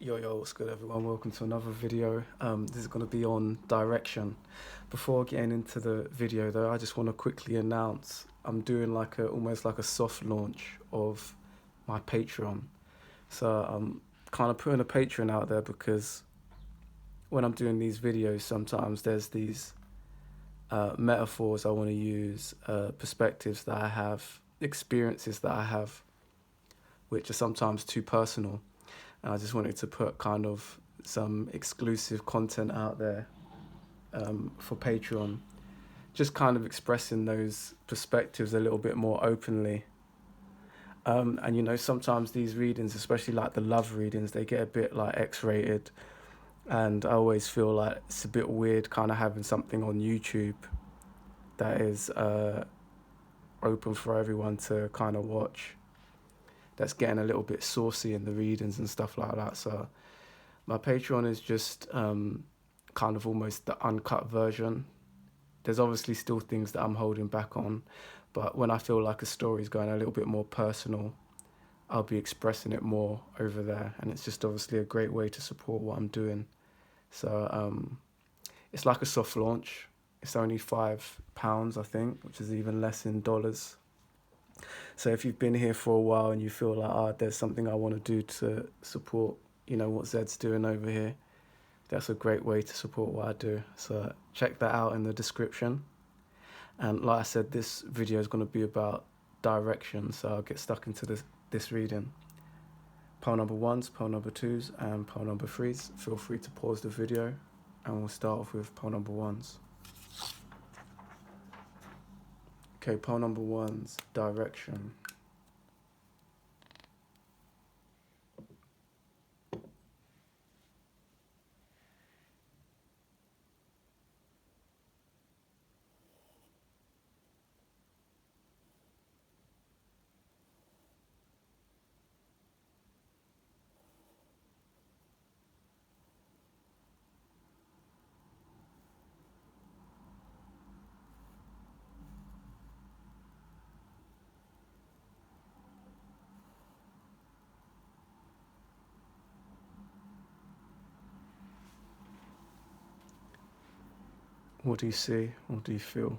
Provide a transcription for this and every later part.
Yo, what's good everyone? Welcome to another video. This is going to be on direction. Before getting into the video though, I just want to quickly announce I'm doing almost like a soft launch of my Patreon. So I'm kind of putting a Patreon out there because when I'm doing these videos, sometimes there's these metaphors I want to use, perspectives that I have, experiences that I have, which are sometimes too personal. And I just wanted to put kind of some exclusive content out there for Patreon, just kind of expressing those perspectives a little bit more openly. And you know, sometimes these readings, especially like the love readings, they get a bit like X-rated, and I always feel like it's a bit weird kind of having something on YouTube that is open for everyone to kind of watch, that's getting a little bit saucy in the readings and stuff like that. So my Patreon is just kind of almost the uncut version. There's obviously still things that I'm holding back on, but when I feel like a story is going a little bit more personal, I'll be expressing it more over there, and it's just obviously a great way to support what I'm doing. So it's like a soft launch. It's only £5, I think, which is even less in dollars. So if you've been here for a while and you feel like, there's something I want to do to support, you know, what Zed's doing over here, that's a great way to support what I do. So check that out in the description. And like I said, this video is going to be about direction, so I'll get stuck into this reading. Pole number ones, pole number twos, and pole number threes. Feel free to pause the video, and we'll start off with pole number ones. Okay, pole number one's direction. What do you see? What do you feel?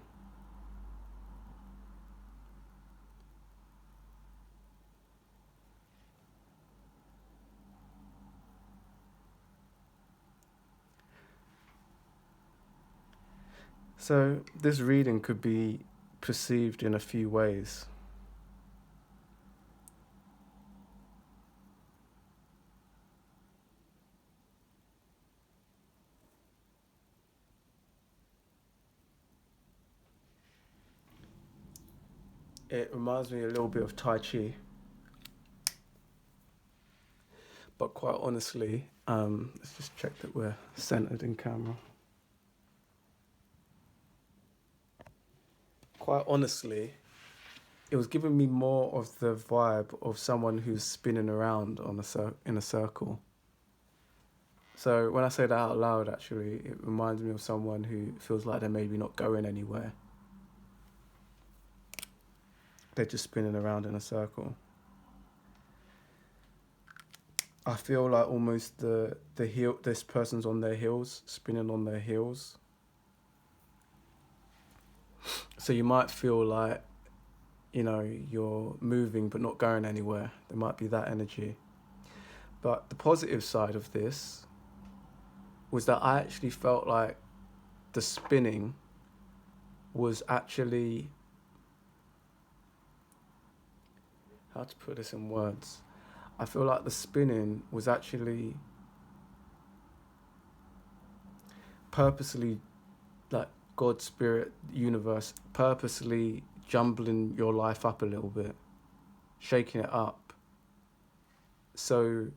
So this reading could be perceived in a few ways. It reminds me a little bit of Tai Chi, but quite honestly, let's just check that we're centered in camera. Quite honestly, it was giving me more of the vibe of someone who's spinning around on in a circle. So when I say that out loud, actually, it reminds me of someone who feels like they're maybe not going anywhere. They're just spinning around in a circle. I feel like almost this person's on their heels, spinning on their heels. So you might feel like, you know, you're moving but not going anywhere. There might be that energy. But the positive side of this was that I actually felt like the spinning was actually, how to put this in words? I feel like the spinning was actually purposely, like God, spirit, universe, purposely jumbling your life up a little bit, shaking it up. So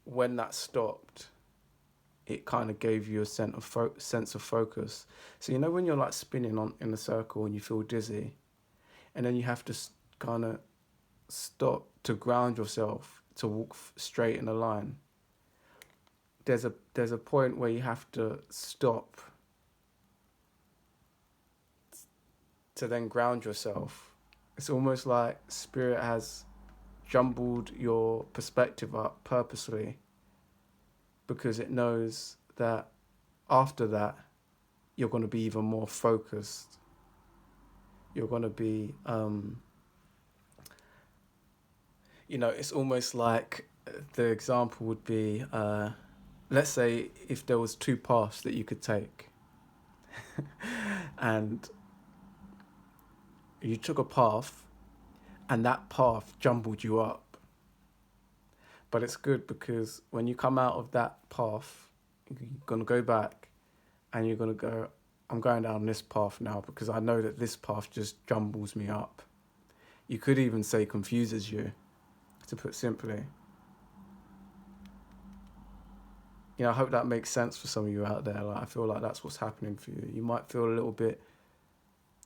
when that stopped, it kind of gave you a sense of focus. So you know when you're like spinning in a circle and you feel dizzy, and then you have to kind of stop to ground yourself to walk straight in a line. There's a point where you have to stop to then ground yourself. It's almost like spirit has jumbled your perspective up purposely because it knows that after that, you're going to be even more focused. You're going to be, it's almost like the example would be, let's say if there was two paths that you could take and you took a path and that path jumbled you up. But it's good because when you come out of that path, you're going to go back and you're going to go, I'm going down this path now because I know that this path just jumbles me up. You could even say confuses you, to put simply. I hope that makes sense for some of you out there. Like, I feel like that's what's happening for you. You might feel a little bit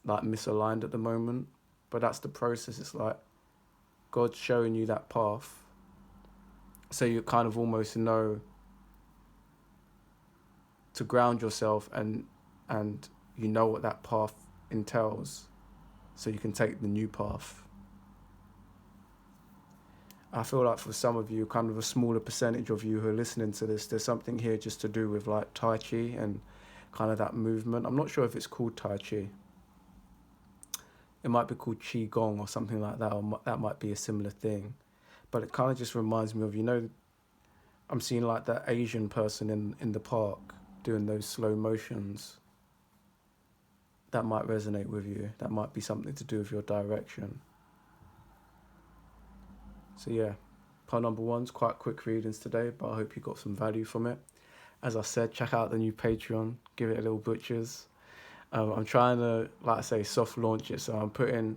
like misaligned at the moment, but that's the process. It's like God's showing you that path, so you kind of almost know to ground yourself and you know what that path entails, so you can take the new path. I feel like for some of you, kind of a smaller percentage of you who are listening to this, there's something here just to do with like Tai Chi and kind of that movement. I'm not sure if it's called Tai Chi. It might be called Qi Gong or something like that, or that might be a similar thing. But it kind of just reminds me of, I'm seeing like that Asian person in the park doing those slow motions. That might resonate with you. That might be something to do with your direction. So yeah, part number 1's quite quick readings today, but I hope you got some value from it. As I said, check out the new Patreon, give it a little butchers. I'm trying to, like I say, soft launch it, so I'm putting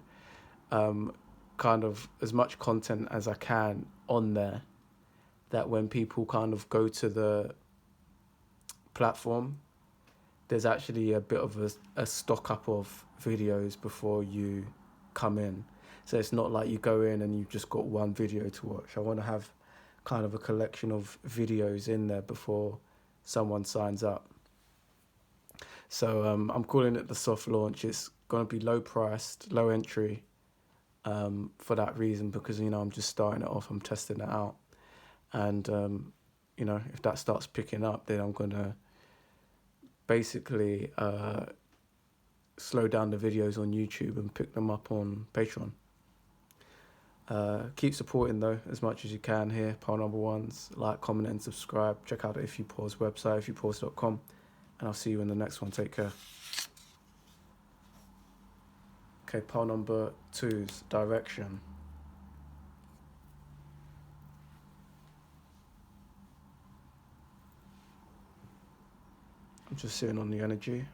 kind of as much content as I can on there, that when people kind of go to the platform, there's actually a bit of a stock up of videos before you come in. So it's not like you go in and you've just got one video to watch. I want to have kind of a collection of videos in there before someone signs up. So I'm calling it the soft launch. It's going to be low priced, low entry for that reason, because, I'm just starting it off. I'm testing it out. And, if that starts picking up, then I'm going to basically slow down the videos on YouTube and pick them up on Patreon. Keep supporting though as much as you can here. Pile number 1's, like, comment and subscribe. Check out the If You Pause website, ifyoupause.com, and I'll see you in the next one. Take care. Okay, pile number 2's direction. I'm just sitting on the energy.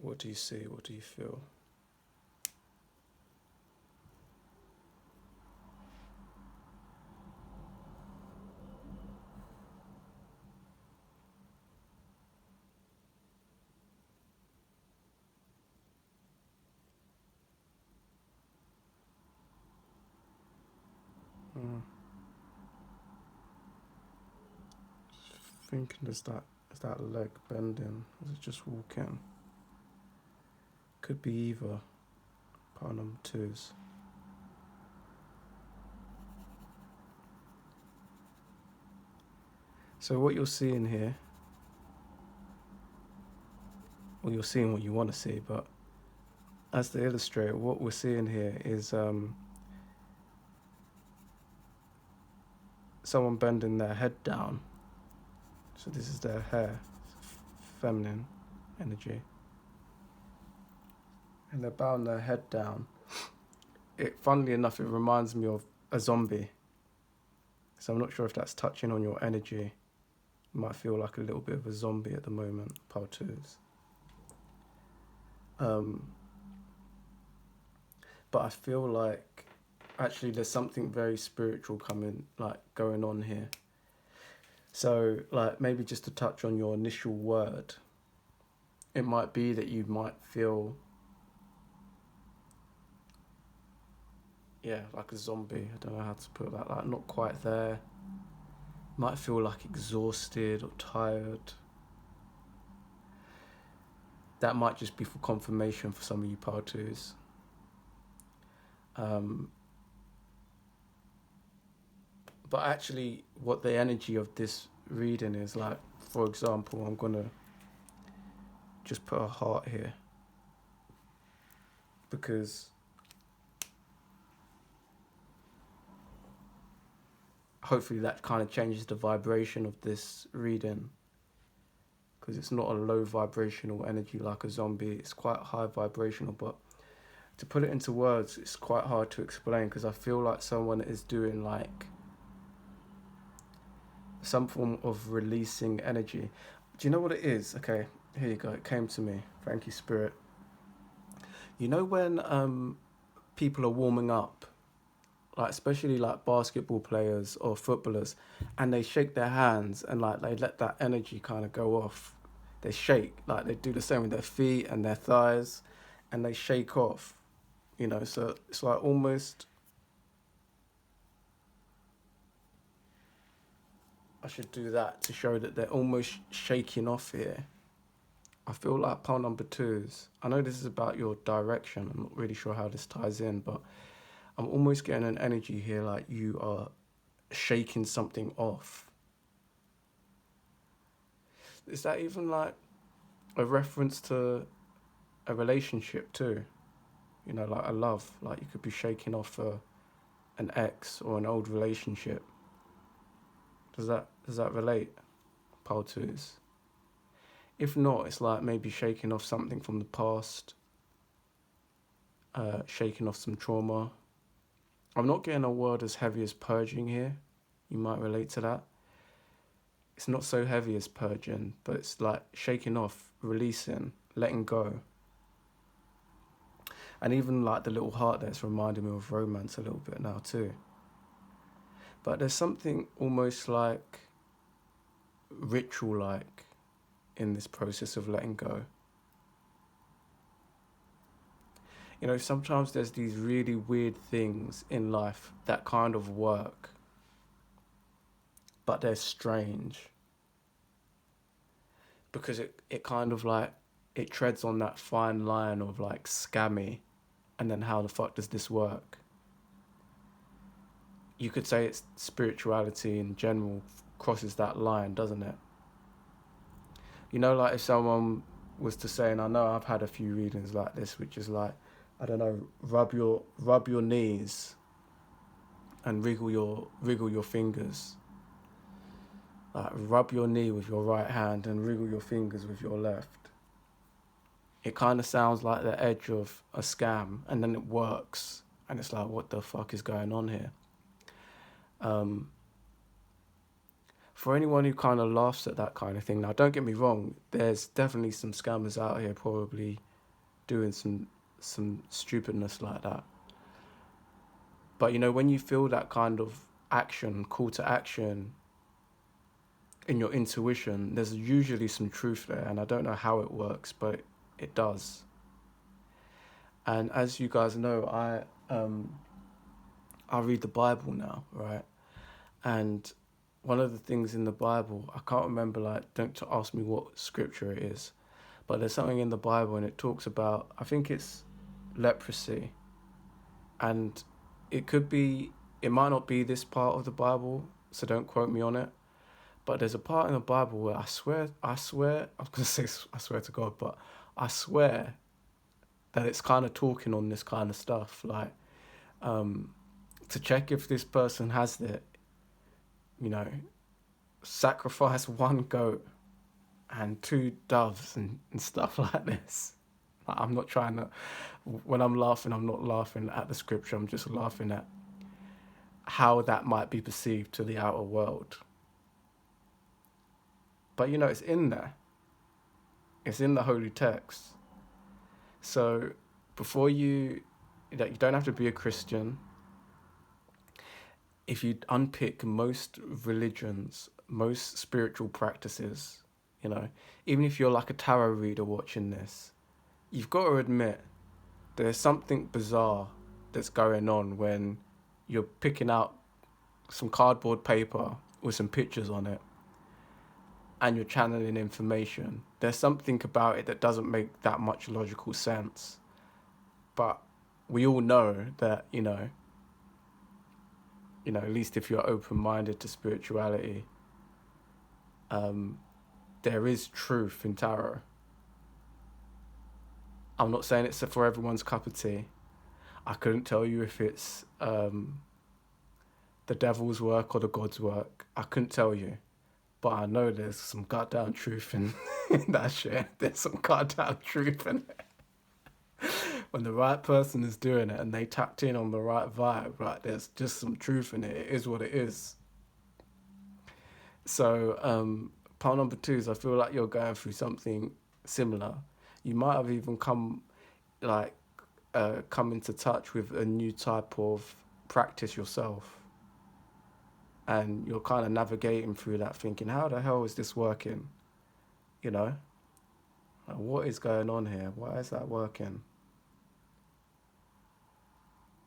What do you see? What do you feel? Thinking, is that leg bending? Is it just walking? Could be either. Part number 2's. So what you're seeing here, well, you're seeing what you want to see, but as the illustrator, what we're seeing here is someone bending their head down. So this is their hair, feminine energy. And they're bowing their head down. Funnily enough, it reminds me of a zombie. So I'm not sure if that's touching on your energy. You might feel like a little bit of a zombie at the moment, pile 2's. Um, but I feel like actually there's something very spiritual going on here. So, like, maybe just to touch on your initial word, it might be that you might feel, yeah, like a zombie. I don't know how to put that. Like, not quite there. Might feel like exhausted or tired. That might just be for confirmation for some of you part twos. But actually, what the energy of this reading is like, for example, I'm going to just put a heart here because hopefully that kind of changes the vibration of this reading, because it's not a low vibrational energy like a zombie. It's quite high vibrational, but to put it into words, it's quite hard to explain, because I feel like someone is doing like some form of releasing energy. Do you know what it is? Okay, here you go. It came to me. Thank you, Spirit. You know when people are warming up, like especially like basketball players or footballers, and they shake their hands and like they let that energy kind of go off. They shake, like they do the same with their feet and their thighs, and they shake off. You know, so it's like almost, I should do that to show that they're almost shaking off here. I feel like pile number twos. I know this is about your direction. I'm not really sure how this ties in, but I'm almost getting an energy here like you are shaking something off. Is that even like a reference to a relationship too? You know, like a love. Like you could be shaking off an ex or an old relationship. Does that relate? Pile twos. If not, it's like maybe shaking off something from the past, shaking off some trauma. I'm not getting a word as heavy as purging here. You might relate to that. It's not so heavy as purging, but it's like shaking off, releasing, letting go. And even like the little heart that's reminding me of romance a little bit now too. But there's something almost like ritual-like in this process of letting go. You know, sometimes there's these really weird things in life that kind of work, but they're strange. Because it kind of like, it treads on that fine line of like scammy, and then how the fuck does this work? You could say it's spirituality in general crosses that line, doesn't it? You know, like if someone was to say, and I know I've had a few readings like this, which is like, I don't know, rub your knees and wriggle your fingers. Like rub your knee with your right hand and wriggle your fingers with your left. It kind of sounds like the edge of a scam, and then it works, and it's like, what the fuck is going on here? For anyone who kind of laughs at that kind of thing, now don't get me wrong, there's definitely some scammers out here probably doing some stupidness like that. But you know, when you feel that kind of action, call to action in your intuition, there's usually some truth there, and I don't know how it works, but it does. And as you guys know, I read the Bible now, right? And one of the things in the Bible, I can't remember, like, don't ask me what scripture it is, but there's something in the Bible and it talks about, I think it's leprosy. And it might not be this part of the Bible, so don't quote me on it. But there's a part in the Bible where I swear, I was going to say I swear to God, but I swear that it's kind of talking on this kind of stuff, like, to check if this person has it, you know, sacrifice one goat and two doves and stuff like this. Like, I'm not trying to, when I'm laughing, I'm not laughing at the scripture, I'm just laughing at how that might be perceived to the outer world. But you know, it's in there. It's in the holy text. So before you don't have to be a Christian. If you unpick most religions, most spiritual practices, even if you're like a tarot reader watching this, you've got to admit there's something bizarre that's going on when you're picking out some cardboard paper with some pictures on it and you're channeling information. There's something about it that doesn't make that much logical sense. But we all know that, at least if you're open-minded to spirituality, there is truth in tarot. I'm not saying it's for everyone's cup of tea. I couldn't tell you if it's the devil's work or the God's work. I couldn't tell you. But I know there's some goddamn truth in that shit. There's some goddamn truth in it. When the right person is doing it and they tapped in on the right vibe, right, there's just some truth in it. It is what it is. So, part number 2 is I feel like you're going through something similar. You might have even come into touch with a new type of practice yourself. And you're kind of navigating through that thinking, how the hell is this working? Like, what is going on here? Why is that working?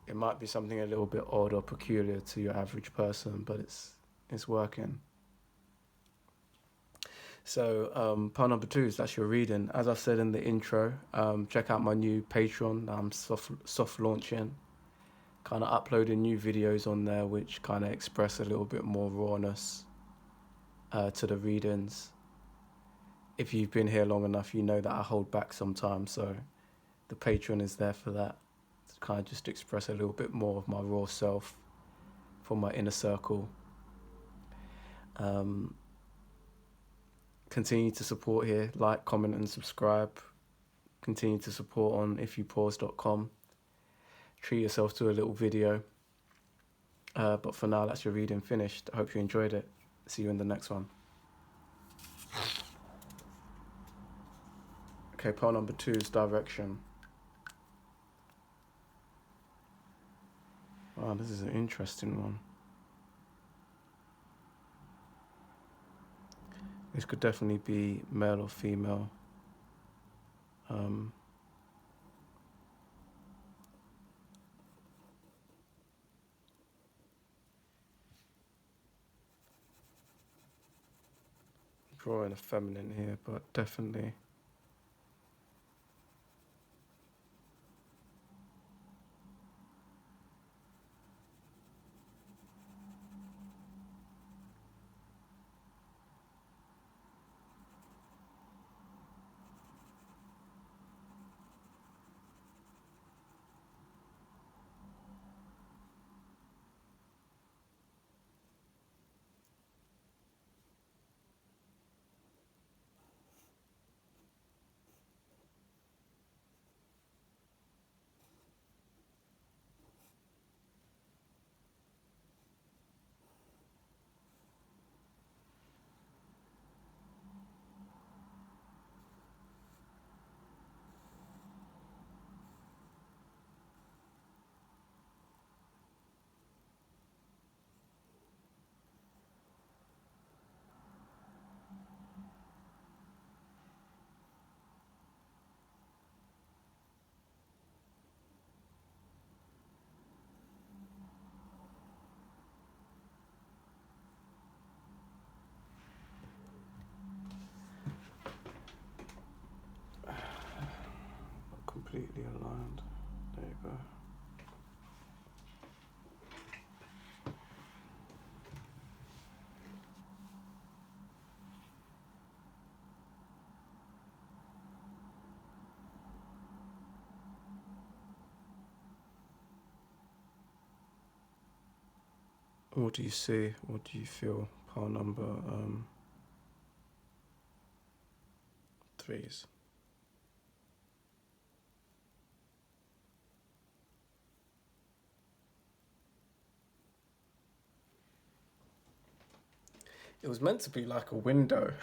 It might be something a little bit odd or peculiar to your average person, but it's working. So part number 2 is that's your reading. As I said in the intro, check out my new Patreon that I'm soft launching. Kind of uploading new videos on there which kind of express a little bit more rawness to the readings. If you've been here long enough, you know that I hold back sometimes, so the Patreon is there for that, to kind of just express a little bit more of my raw self for my inner circle. Continue to support here, like, comment and subscribe. Continue to support on ifyoupause.com. Treat yourself to a little video. But for now, that's your reading finished. I hope you enjoyed it. See you in the next one. Okay, part number 2 is direction. Wow, this is an interesting one. This could definitely be male or female. Drawing a feminine here, but definitely completely aligned. There you go. What do you see? What do you feel? Pile number 3s. It was meant to be like a window.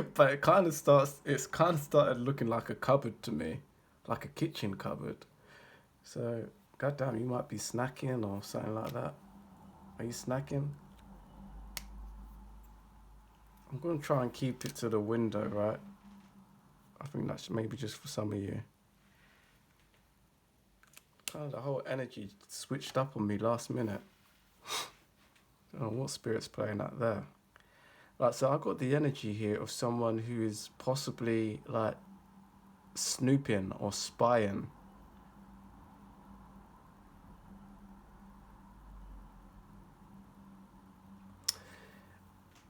But it's kind of started looking like a cupboard to me, like a kitchen cupboard. So, goddamn, you might be snacking or something like that. Are you snacking? I'm gonna try and keep it to the window, right? I think that's maybe just for some of you. Kind of the whole energy switched up on me last minute. I don't know what spirit's playing out there. Like, so I got the energy here of someone who is possibly like snooping or spying.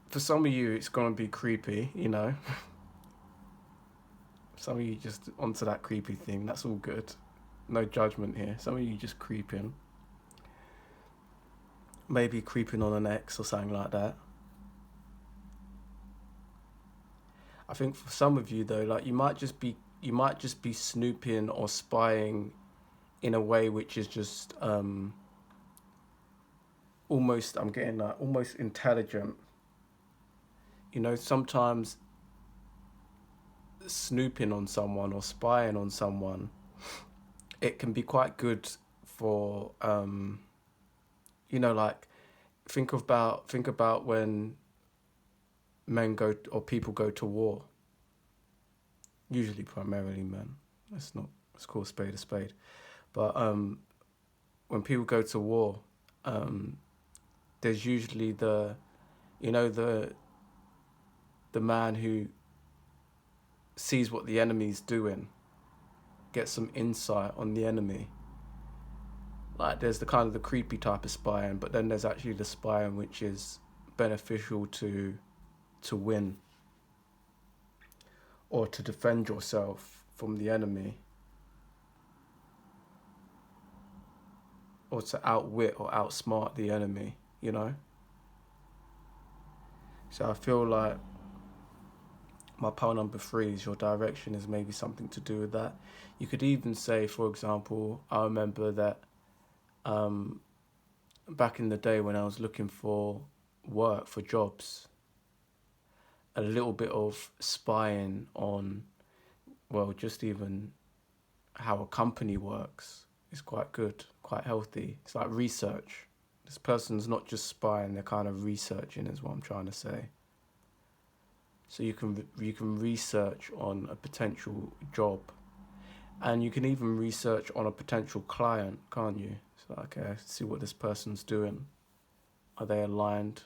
For some of you, it's gonna be creepy, you know. Some of you just onto that creepy thing. That's all good. No judgment here. Some of you just creeping. Maybe creeping on an ex or something like that. I think for some of you though, like you might just be snooping or spying in a way which is just almost, I'm getting that, almost intelligent. You know, sometimes snooping on someone or spying on someone, it can be quite good for you know, like think about when men go or people go to war. Usually primarily men. Let's call a spade a spade. But when people go to war, there's usually the man who sees what the enemy's doing, gets some insight on the enemy. Like there's the kind of the creepy type of spying, but then there's actually the spying which is beneficial to win or to defend yourself from the enemy, or to outwit or outsmart the enemy, you know? So I feel like my pile number 3 is your direction is maybe something to do with that. You could even say, for example, I remember that back in the day when I was looking for work, for jobs, a little bit of spying on, well, just even how a company works is quite good, quite healthy. It's like research. This person's not just spying, they're kind of researching is what I'm trying to say. So you can research on a potential job, and you can even research on a potential client, can't you? So okay, see what this person's doing. Are they aligned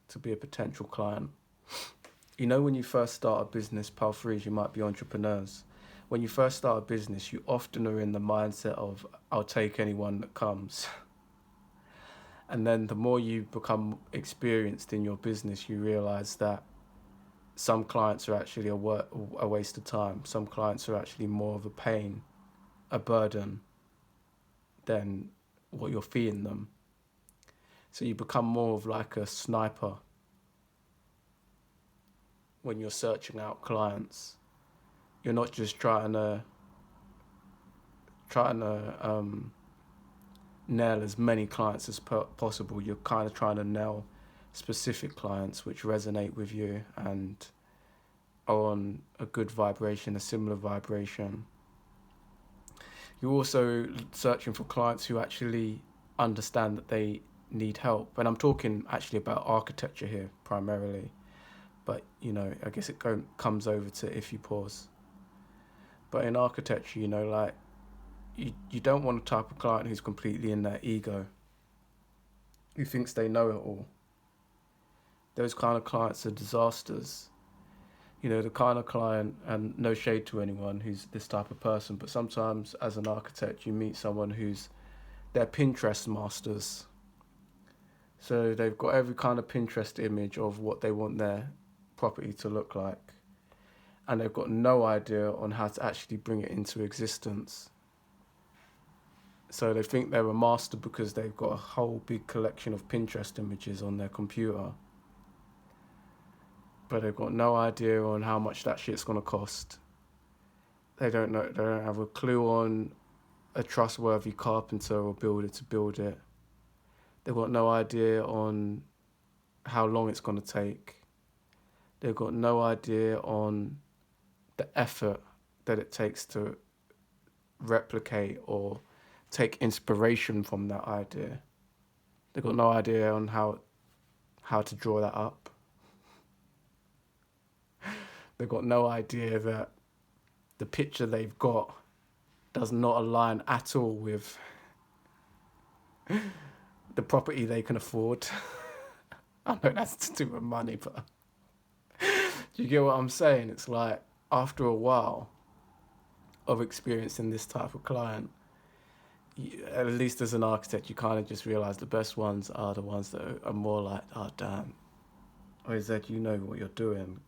to be a potential client? You know, when you first start a business, pal threes, you might be entrepreneurs. When you first start a business, you often are in the mindset of, I'll take anyone that comes. And then the more you become experienced in your business, you realize that some clients are actually a waste of time. Some clients are actually more of a pain, a burden, than what you're feeding them. So you become more of like a sniper when you're searching out clients. You're not just trying to nail as many clients as possible. You're kind of trying to nail specific clients which resonate with you and are on a good vibration, a similar vibration. You're also searching for clients who actually understand that they need help. And I'm talking actually about architecture here primarily. But, you know, I guess it comes over to if you pause. But in architecture, you know, like, you don't want a type of client who's completely in their ego, who thinks they know it all. Those kind of clients are disasters. You know, the kind of client, and no shade to anyone who's this type of person, but sometimes as an architect, you meet someone who's, they're Pinterest masters. So they've got every kind of Pinterest image of what they want their property to look like. And they've got no idea on how to actually bring it into existence. So they think they're a master because they've got a whole big collection of Pinterest images on their computer. But they've got no idea on how much that shit's going to cost. They don't know. They don't have a clue on a trustworthy carpenter or builder to build it. They've got no idea on how long it's going to take. They've got no idea on the effort that it takes to replicate or take inspiration from that idea. They've got no idea on how to draw that up. They've got no idea that the picture they've got does not align at all with the property they can afford. I know that's to do with money, but do you get what I'm saying? It's like, after a while of experiencing this type of client, at least as an architect, you kind of just realize the best ones are the ones that are more like, oh damn, or is that you know what you're doing.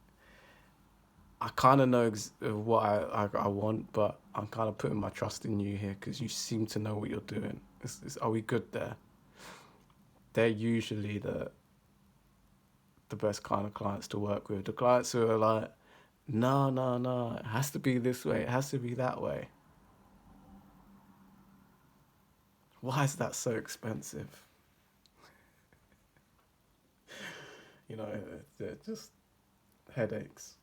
I kind of know what I want, but I'm kind of putting my trust in you here because you seem to know what you're doing. Are we good there? They're usually the best kind of clients to work with. The clients who are like, no, it has to be this way, it has to be that way. Why is that so expensive? You know, they're just headaches.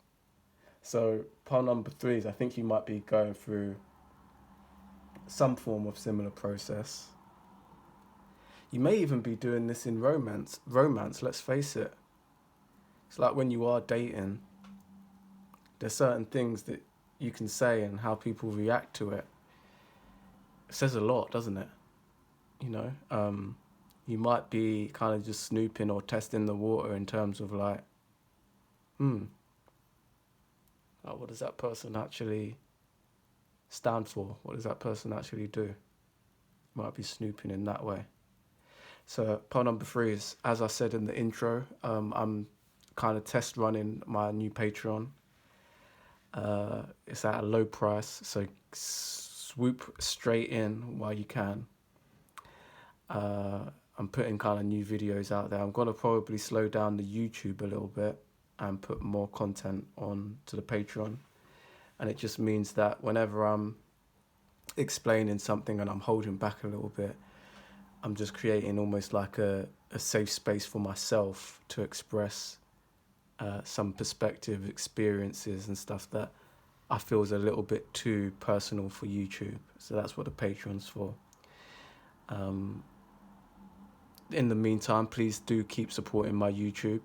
So part number 3 is, I think you might be going through some form of similar process. You may even be doing this in romance, let's face it. It's like when you are dating, there's certain things that you can say and how people react to it. It says a lot, doesn't it? You know, you might be kind of just snooping or testing the water in terms of like, like, what does that person actually stand for? What does that person actually do? You might be snooping in that way. So part number 3 is, as I said in the intro, I'm kind of test running my new Patreon. It's at a low price, so swoop straight in while you can. I'm putting kind of new videos out there. I'm going to probably slow down the YouTube a little bit and put more content on to the Patreon. And it just means that whenever I'm explaining something and I'm holding back a little bit, I'm just creating almost like a safe space for myself to express some perspective, experiences and stuff that I feel is a little bit too personal for YouTube. So that's what the Patreon's for. In the meantime, please do keep supporting my YouTube.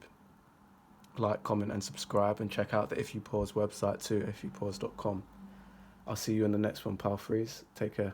Like, comment and subscribe, and check out the If You Pause website too, ifyoupause.com. I'll see you in the next one, pal freeze. Take care.